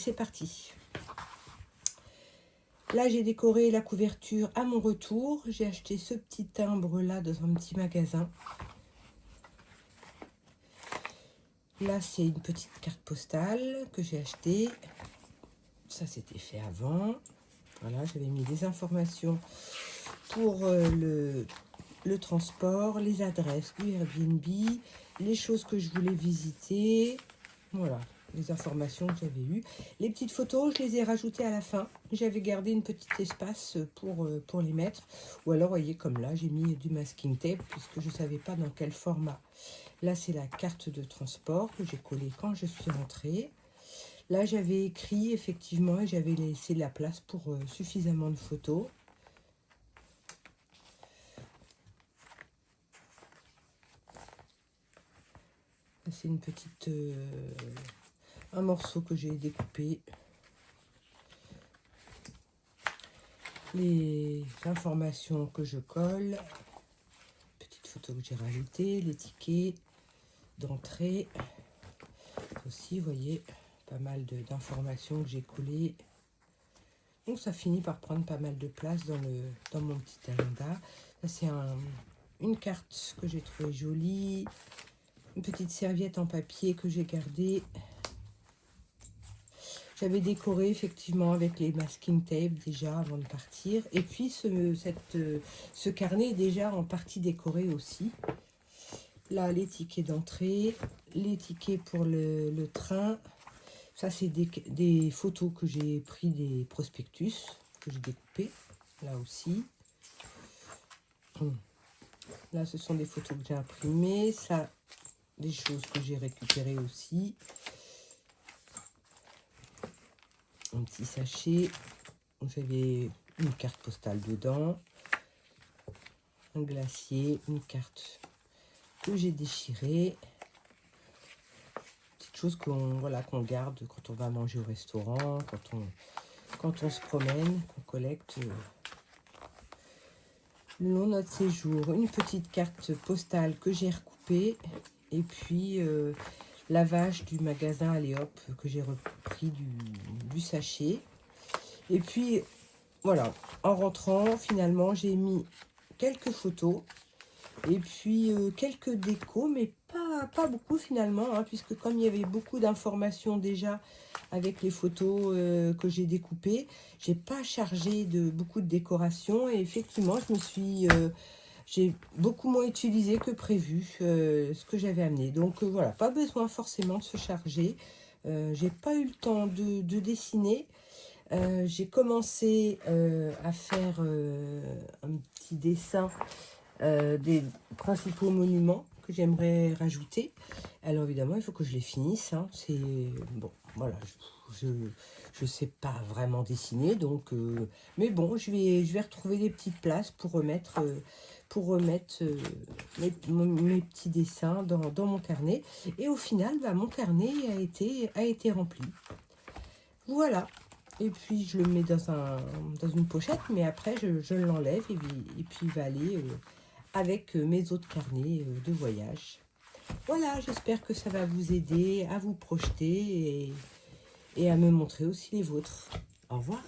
c'est parti. Là, j'ai décoré la couverture à mon retour. J'ai acheté ce petit timbre là dans un petit magasin. Là, c'est une petite carte postale que j'ai achetée. Ça, c'était fait avant. Voilà, j'avais mis des informations pour le transport, les adresses du Airbnb, les choses que je voulais visiter. Voilà, les informations que j'avais eues. Les petites photos, je les ai rajoutées à la fin. J'avais gardé une petite espace pour les mettre. Ou alors, voyez, comme là, j'ai mis du masking tape puisque je ne savais pas dans quel format. Là, c'est la carte de transport que j'ai collée quand je suis rentrée. Là, j'avais écrit, effectivement, et j'avais laissé la place pour suffisamment de photos. C'est une petite... un morceau que j'ai découpé. Les informations que je colle. Petite photo que j'ai rajoutée. Les tickets d'entrée. Aussi, vous voyez, pas mal d'informations que j'ai collées. Donc, ça finit par prendre pas mal de place dans mon petit agenda. Ça, c'est une carte que j'ai trouvée jolie. Une petite serviette en papier que j'ai gardée. J'avais décoré effectivement avec les masking tape déjà avant de partir. Et puis ce carnet est déjà en partie décoré aussi. Là, les tickets d'entrée, les tickets pour le train. Ça, c'est des photos que j'ai pris des prospectus que j'ai découpés. Là aussi. Là, ce sont des photos que j'ai imprimées. Ça, des choses que j'ai récupérées aussi. Un petit sachet. J'avais une carte postale dedans. Un glacier. Une carte que j'ai déchirée. Petite chose qu'on garde quand on va manger au restaurant, quand on se promène, qu'on collecte le long de notre séjour. Une petite carte postale que j'ai recoupée. Et puis... lavage du magasin Aléop que j'ai repris du sachet. Et puis, voilà, en rentrant, finalement, j'ai mis quelques photos et puis quelques décos, mais pas beaucoup finalement, hein, puisque comme il y avait beaucoup d'informations déjà avec les photos que j'ai découpées, j'ai pas chargé de beaucoup de décorations et effectivement, j'ai beaucoup moins utilisé que prévu ce que j'avais amené. Donc voilà, pas besoin forcément de se charger. J'ai pas eu le temps de dessiner. J'ai commencé à faire un petit dessin des principaux monuments que j'aimerais rajouter. Alors évidemment, il faut que je les finisse. Hein. C'est bon, voilà. Je sais pas vraiment dessiner, donc mais bon, je vais retrouver des petites places pour remettre mes petits dessins dans mon carnet. Et au final, bah, mon carnet a été rempli. Voilà. Et puis je le mets dans une pochette, mais après je l'enlève et puis il va aller avec mes autres carnets de voyage. Voilà, j'espère que ça va vous aider à vous projeter et à me montrer aussi les vôtres. Au revoir.